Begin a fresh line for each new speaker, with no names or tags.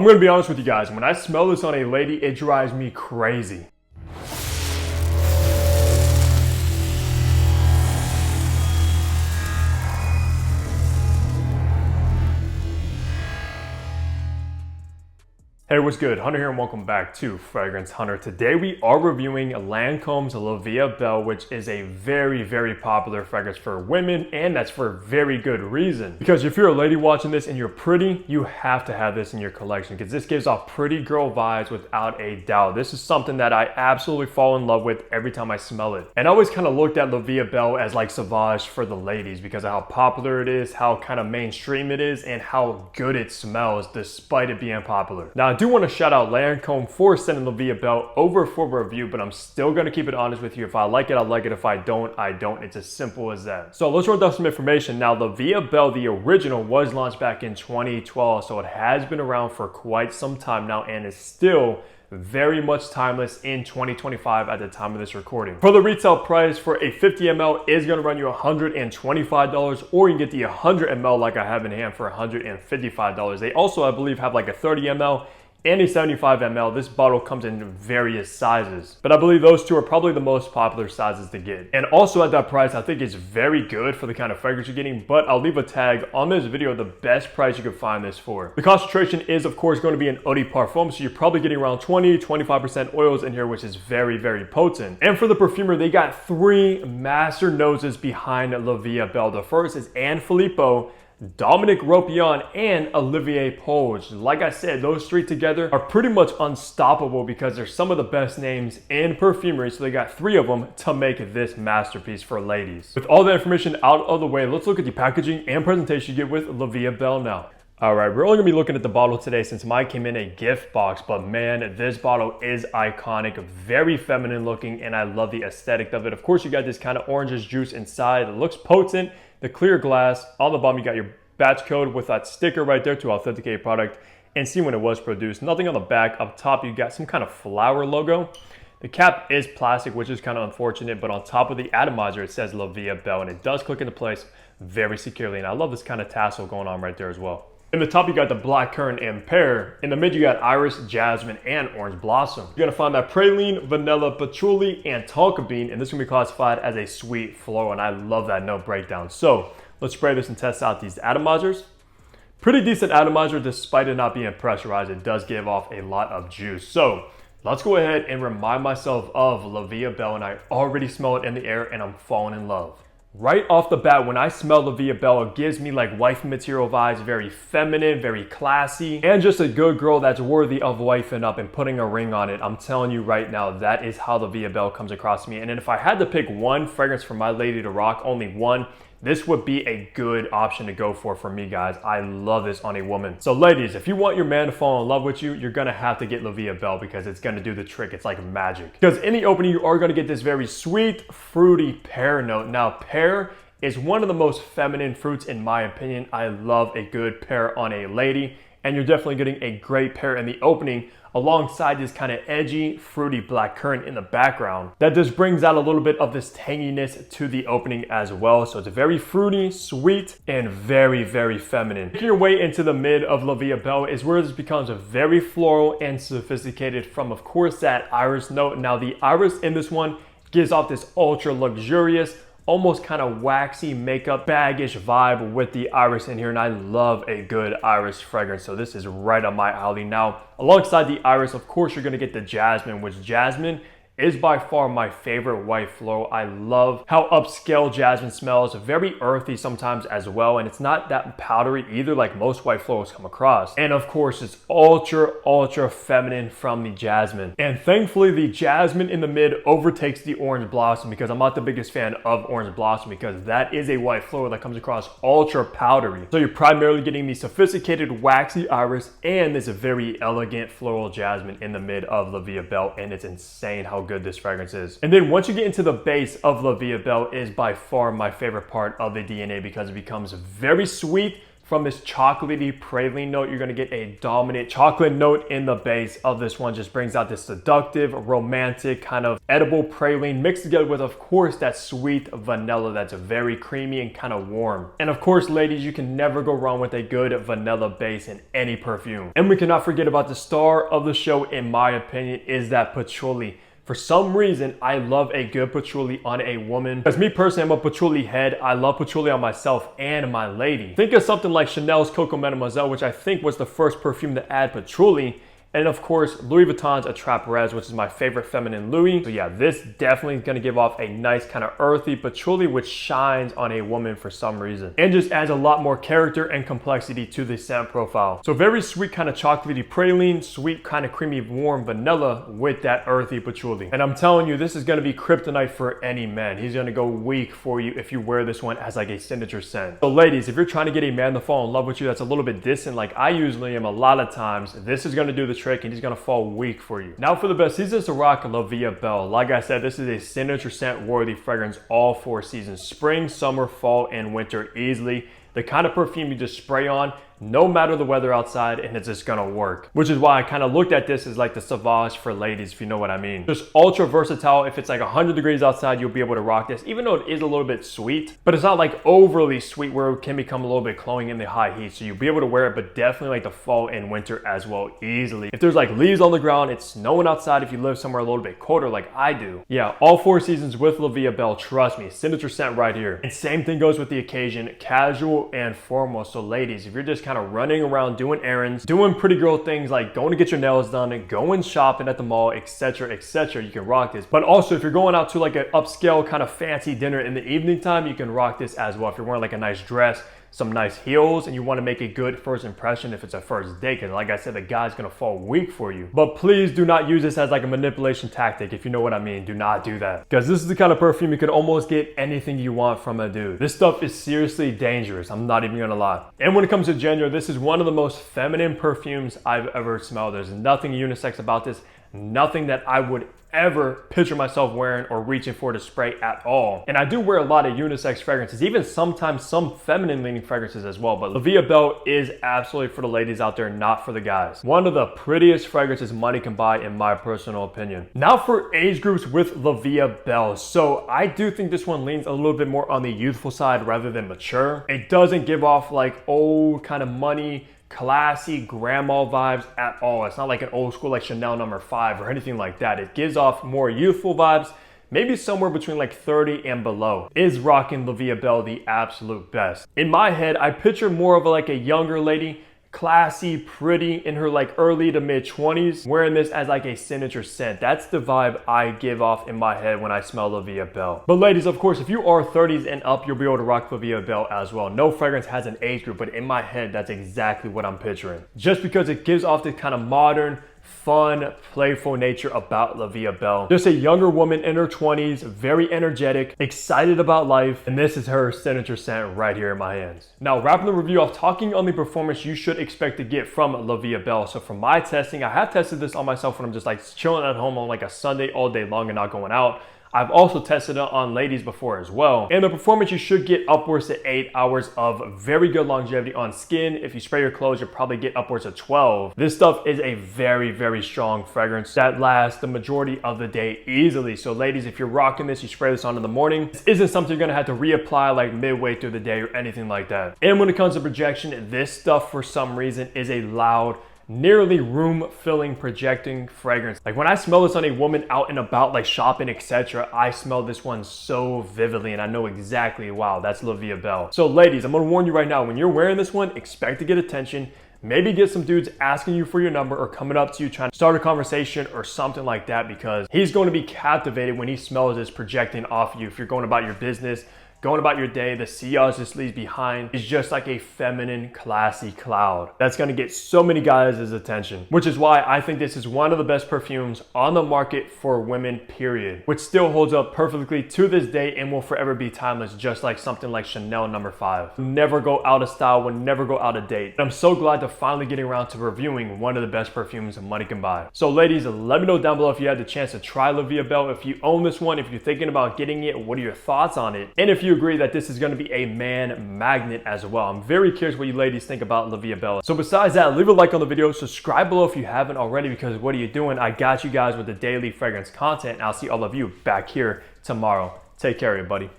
I'm gonna be honest with you guys, when I smell this on a lady, it drives me crazy. Hey, what's good? Hunter here and welcome back to Fragrance Hunter. Today we are reviewing Lancome's La Vie Est Belle, which is a very popular fragrance for women, and that's for very good reason. Because if you're a lady watching this and you're pretty, you have to have this in your collection because this gives off pretty girl vibes without a doubt. This is something that I absolutely fall in love with every time I smell it. And I always kind of looked at La Vie Est Belle as like sauvage for the ladies because of how popular it is, how kind of mainstream it is, and how good it smells despite it being popular. Now, I do want to shout out Lancome for sending La Vie Est Belle over for review, but I'm still going to keep it honest with you. If I like it, I like it. If I don't, I don't. It's as simple as that. So let's run down some information. Now, La Vie Est Belle, the original, was launched back in 2012, so it has been around for quite some time now and is still very much timeless in 2025 at the time of this recording. For the retail price for a 50 ml is going to run you $125, or you can get the 100 ml like I have in hand for $155. They also, I believe, have like a 30 ml and a 75 ml. This bottle comes in various sizes, but I believe those two are probably the most popular sizes to get. And also at that price, I think it's very good for the kind of fragrance you're getting, but I'll leave a tag on this video the best price you can find this for. The concentration is of course going to be an eau de parfum, so you're probably getting around 20-25% oils in here, which is very potent. And for the perfumer, they got three master noses behind La Vie Est Belle. The first is Anne Filippo, Dominique Ropion, and Olivier Polge. Like I said, those three together are pretty much unstoppable because they're some of the best names in perfumery, so they got three of them to make this masterpiece for ladies. With all that information out of the way, let's look at the packaging and presentation you get with La Vie Est Belle now. Alright, we're only going to be looking at the bottle today since mine came in a gift box, but man, this bottle is iconic, very feminine looking, and I love the aesthetic of it. Of course, you got this kind of oranges juice inside. It looks potent. The clear glass. On the bottom, you got your batch code with that sticker right there to authenticate product and see when it was produced. Nothing on the back. Up top, you got some kind of flower logo. The cap is plastic, which is kind of unfortunate, but on top of the atomizer, it says La Vie Est Belle, and it does click into place very securely, and I love this kind of tassel going on right there as well. In the top, you got the black currant and pear. In the mid, you got iris, jasmine, and orange blossom. You're gonna find that praline, vanilla, patchouli, and tonka bean, and this is gonna be classified as a sweet floral, and I love that note breakdown. So let's spray this and test out these atomizers. Pretty decent atomizer, despite it not being pressurized. It does give off a lot of juice. So let's go ahead and remind myself of La Vie Est Belle, and I already smell it in the air, and I'm falling in love. Right off the bat, when I smell La Vie Est Belle, it gives me like wifey material vibes, very feminine, very classy, and just a good girl that's worthy of wifing up and putting a ring on it. I'm telling you right now, that is how La Vie Est Belle comes across to me. And then if I had to pick one fragrance for my lady to rock, only one, this would be a good option to go for me, guys. I love this on a woman. So ladies, if you want your man to fall in love with you, you're gonna have to get La Vie Est Belle because it's gonna do the trick. It's like magic. Because in the opening, you are gonna get this very sweet, fruity pear note. Now, pear is one of the most feminine fruits in my opinion. I love a good pear on a lady, and you're definitely getting a great pear in the opening alongside this kind of edgy, fruity black currant in the background. That just brings out a little bit of this tanginess to the opening as well. So it's very fruity, sweet, and very feminine. Making your way into the mid of La Vie Est Belle is where this becomes very floral and sophisticated from, of course, that iris note. Now, the iris in this one gives off this ultra luxurious, almost kind of waxy makeup baggish vibe with the iris in here, and I love a good iris fragrance, so this is right up my alley. Now, alongside the iris, of course, you're going to get the jasmine, which jasmine is by far my favorite white floral. I love how upscale jasmine smells, very earthy sometimes as well, and it's not that powdery either like most white florals come across. And of course, it's ultra feminine from the jasmine. And thankfully, the jasmine in the mid overtakes the orange blossom because I'm not the biggest fan of orange blossom because that is a white floral that comes across ultra powdery. So you're primarily getting the sophisticated waxy iris and this very elegant floral jasmine in the mid of La Vie Est Belle, and it's insane how good this fragrance is. And then once you get into the base of La Vie Est Belle is by far my favorite part of the DNA because it becomes very sweet, from this chocolatey praline note, you're gonna get a dominant chocolate note in the base of this one. Just brings out this seductive, romantic, kind of edible praline mixed together with, of course, that sweet vanilla that's very creamy and kind of warm. And of course, ladies, you can never go wrong with a good vanilla base in any perfume. And we cannot forget about the star of the show, in my opinion, is that patchouli. For some reason, I love a good patchouli on a woman. As me personally, I'm a patchouli head. I love patchouli on myself and my lady. Think of something like Chanel's Coco Mademoiselle, which I think was the first perfume to add patchouli. And of course, Louis Vuitton's Attrape Res, which is my favorite feminine Louis. So yeah, this definitely is gonna give off a nice kind of earthy patchouli, which shines on a woman for some reason. And just adds a lot more character and complexity to the scent profile. So very sweet kind of chocolatey praline, sweet kind of creamy warm vanilla with that earthy patchouli. And I'm telling you, this is gonna be kryptonite for any man. He's gonna go weak for you if you wear this one as like a signature scent. So ladies, if you're trying to get a man to fall in love with you that's a little bit distant, like I usually am a lot of times, this is gonna do the trick and he's gonna fall weak for you. Now for the best seasons to rock La Vie Est Belle. Like I said, this is a signature scent worthy fragrance all 4 seasons. Spring, summer, fall, and winter easily. The kind of perfume you just spray on no matter the weather outside and it's just gonna work. Which is why I kind of looked at this as like the sauvage for ladies, if you know what I mean. Just ultra versatile. If it's like 100 degrees outside, you'll be able to rock this, even though it is a little bit sweet, but it's not like overly sweet where it can become a little bit cloying in the high heat. So you'll be able to wear it, but definitely like the fall and winter as well easily. If there's like leaves on the ground, it's snowing outside, if you live somewhere a little bit colder like I do. Yeah, all 4 seasons with La Vie Est Belle, trust me, signature scent right here. And same thing goes with the occasion, casual and formal. So ladies, if you're just kind of running around doing errands, doing pretty girl things like going to get your nails done and going shopping at the mall, etc., etc., you can rock this. But also if you're going out to like an upscale kind of fancy dinner in the evening time, you can rock this as well. If you're wearing like a nice dress, some nice heels, and you want to make a good first impression if it's a first date, because like I said, the guy's gonna fall weak for you. But please do not use this as like a manipulation tactic, if you know what I mean. Do not do that, because this is the kind of perfume you can almost get anything you want from a dude. This stuff is seriously dangerous, I'm not even gonna lie. And when it comes to gender, this is one of the most feminine perfumes I've ever smelled. There's nothing unisex about this, nothing that I would ever picture myself wearing or reaching for to spray at all. And I do wear a lot of unisex fragrances, even sometimes some feminine leaning fragrances as well, but La Vie Est Belle is absolutely for the ladies out there, not for the guys. One of the prettiest fragrances money can buy in my personal opinion. Now for age groups with La Vie Est Belle. So I do think this one leans a little bit more on the youthful side rather than mature. It doesn't give off like old kind of money, classy grandma vibes at all. It's not like an old school like Chanel No. 5 or anything like that. It gives off more youthful vibes, maybe somewhere between like 30 and below. Is rocking La Vie Est Belle the absolute best? In my head, I picture more of like a younger lady, classy, pretty, in her like early to mid 20s, wearing this as like a signature scent. That's the vibe I give off in my head when I smell La Vie Est Belle. But ladies, of course, if you are 30s and up, you'll be able to rock La Vie Est Belle as well. No fragrance has an age group, but in my head, that's exactly what I'm picturing. Just because it gives off this kind of modern, fun, playful nature about La Vie Est Belle. Just a younger woman in her 20s, very energetic, excited about life, and this is her signature scent right here in my hands. Now, wrapping the review off, talking on the performance you should expect to get from La Vie Est Belle. So from my testing, I have tested this on myself when I'm just like chilling at home on like a Sunday all day long and not going out. I've also tested it on ladies before as well. And the performance, you should get upwards to 8 hours of very good longevity on skin. If you spray your clothes, you'll probably get upwards of 12. This stuff is a very, very strong fragrance that lasts the majority of the day easily. So ladies, if you're rocking this, you spray this on in the morning, this isn't something you're gonna have to reapply like midway through the day or anything like that. And when it comes to projection, this stuff for some reason is a loud, nearly room-filling, projecting fragrance. Like when I smell this on a woman out and about, like shopping, etc., I smell this one so vividly and I know exactly, wow, that's La Vie Est Belle. So ladies, I'm gonna warn you right now, when you're wearing this one, expect to get attention. Maybe get some dudes asking you for your number or coming up to you trying to start a conversation or something like that, because he's going to be captivated when he smells this projecting off you. If you're going about your business, going about your day, the sillage this leaves behind is just like a feminine, classy cloud. That's gonna get so many guys' attention, which is why I think this is one of the best perfumes on the market for women, period, which still holds up perfectly to this day and will forever be timeless, just like something like Chanel No. 5. Never go out of style, will never go out of date. And I'm so glad to finally getting around to reviewing one of the best perfumes money can buy. So ladies, let me know down below if you had the chance to try La Vie Est Belle, if you own this one, if you're thinking about getting it, what are your thoughts on it? And if you you agree that this is going to be a man magnet as well. I'm very curious what you ladies think about La Vie Est Belle. So besides that, leave a like on the video, subscribe below if you haven't already, because what are you doing? I got you guys with the daily fragrance content, and I'll see all of you back here tomorrow. Take care, everybody.